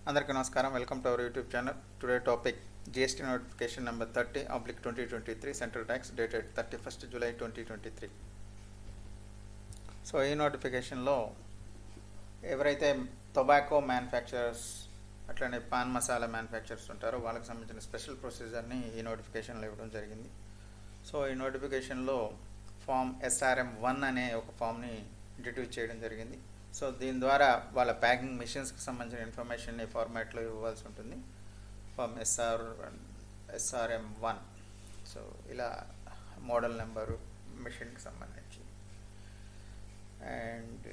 అందరికీ నమస్కారం. Welcome to our YouTube channel. Today topic GST notification number 30/2023 central tax dated 31st July 2023. So ఈ నోటిఫికేషన్లో ఎవరైతే tobacco manufacturers అట్లనే పాన్ మసాలా మ్యానుఫ్యాక్చరర్స్ ఉంటారో వాళ్ళకి సంబంధించిన స్పెషల్ ప్రొసీజర్ని ఈ నోటిఫికేషన్లో ఇవ్వడం జరిగింది. సో ఈ నోటిఫికేషన్లో ఫామ్ SRM-1 అనే ఒక ఫామ్ని ఇంట్రడ్యూస్ చేయడం జరిగింది. సో దీని ద్వారా వాళ్ళ ప్యాకింగ్ మిషన్స్కి సంబంధించిన ఇన్ఫర్మేషన్ని ఫార్మాట్లో ఇవ్వాల్సి ఉంటుంది. Form SRM-1. సో ఇలా మోడల్ నెంబరు, మిషన్కి సంబంధించి అండ్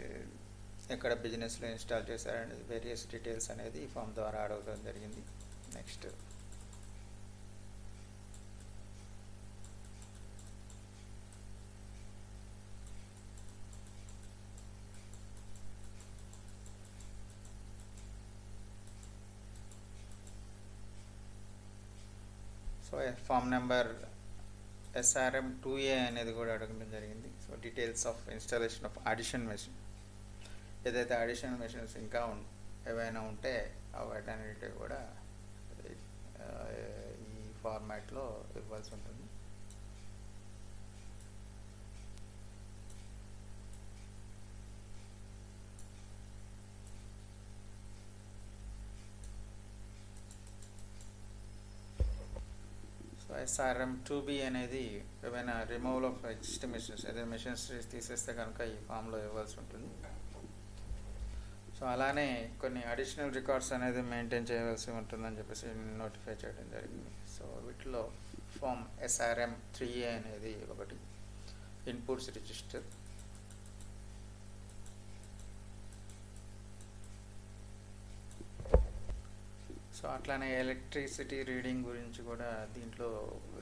ఎక్కడ బిజినెస్లో ఇన్స్టాల్ చేశారనేది వేరియస్ డీటెయిల్స్ అనేది ఈ ఫామ్ ద్వారా అడగడం జరిగింది. Next so form number SRM-2A అనేది కూడా అడగడం జరిగింది. So details of installation of addition machine, ఏదైతే అడిషన్ మెషిన్స్ ఇంకా ఏవైనా ఉంటే వాటన్నిటి కూడా ఈ ఫార్మాట్లో ఇవ్వాల్సి ఉంటుంది. సో SRM-2B అనేది ఏమైనా రిమూవల్ ఆఫ్ ఎగ్జిస్టింగ్ మెషిన్స్, ఏదైనా మెషిన్స్ తీసేస్తే కనుక ఈ ఫామ్లో ఇవ్వాల్సి ఉంటుంది. సో అలానే కొన్ని అడిషనల్ రికార్డ్స్ అనేది మెయింటైన్ చేయవలసి ఉంటుందని చెప్పేసి నోటిఫై చేయడం జరిగింది. సో వీటిలో ఫామ్ SRM-3A అనేది ఒకటి, ఇన్పుట్స్ రిజిస్టర్. సో అట్లానే ఎలక్ట్రిసిటీ రీడింగ్ గురించి కూడా దీంట్లో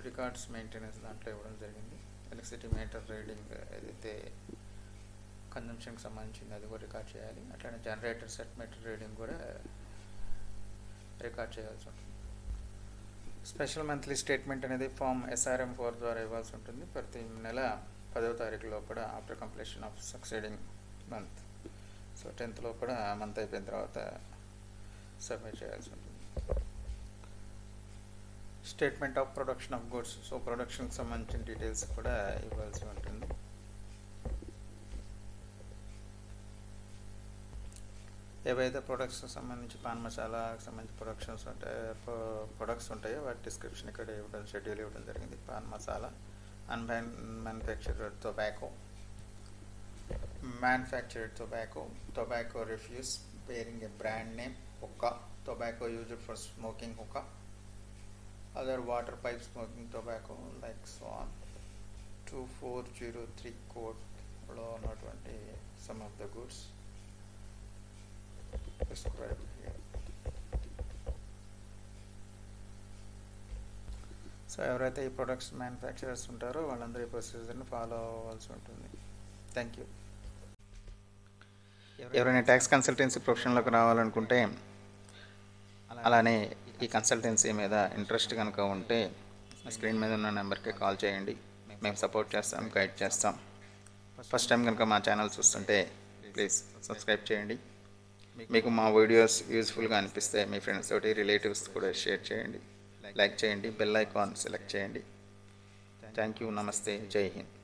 రికార్డ్స్ మెయింటెనెన్స్ దాంట్లో ఇవ్వడం జరిగింది. ఎలక్ట్రిసిటీ మీటర్ రీడింగ్ ఏదైతే కన్జంప్షన్కి సంబంధించింది అది కూడా రికార్డ్ చేయాలి. అట్లానే జనరేటర్ సెట్ మీటర్ రీడింగ్ కూడా రికార్డ్ చేయాల్సి ఉంటుంది. స్పెషల్ మంత్లీ స్టేట్మెంట్ అనేది ఫామ్ SRM-4 ద్వారా ఇవ్వాల్సి ఉంటుంది. ప్రతి నెల 10వ తారీఖు లోపల after completion of succeeding month. So 10th లోపల మంత్ అయిపోయిన తర్వాత సబ్మిట్ చేయాల్సి ఉంటుంది. Statement of production of goods, so ప్రొడక్షన్కి సంబంధించిన డీటెయిల్స్ కూడా ఇవ్వాల్సి ఉంటుంది. ఏవైతే ప్రొడక్ట్స్కి సంబంధించి పాన్ మసాలాకి సంబంధించి ప్రొడక్ట్స్ ఉంటాయో వాటి డిస్క్రిప్షన్ ఇక్కడ ఇవ్వడం, షెడ్యూల్ ఇవ్వడం జరిగింది. Pan masala, manufactured tobacco, manufactured tobacco, tobacco refuse bearing a brand name, hookah, tobacco used for smoking hookah, other water pipe smoking tobacco like so on. 2403 code లో ఉన్నటువంటి some of the goods described here. So ఎవరైతే ఈ products manufacturers ఉంటారో వాళ్ళందరూ ఈ ప్రొసీజర్ని follow అవ్వాల్సి ఉంటుంది. Thank you. ఎవరైనా ట్యాక్స్ కన్సల్టెన్సీ ప్రొఫెషన్లోకి రావాలనుకుంటే, అలానే ఈ కన్సల్టెన్సీ మీద ఇంట్రెస్ట్ కనుక ఉంటే స్క్రీన్ మీద ఉన్న నెంబర్కి కాల్ చేయండి. మేము సపోర్ట్ చేస్తాం, గైడ్ చేస్తాం. ఫస్ట్ టైం కనుక మా ఛానల్ చూస్తుంటే ప్లీజ్ సబ్స్క్రైబ్ చేయండి. మీకు మా వీడియోస్ యూజ్ఫుల్గా అనిపిస్తే మీ ఫ్రెండ్స్ తోటి, రిలేటివ్స్ కూడా షేర్ చేయండి, లైక్ చేయండి, బెల్ ఐకాన్ సెలెక్ట్ చేయండి. Thank you. నమస్తే. జై హింద్.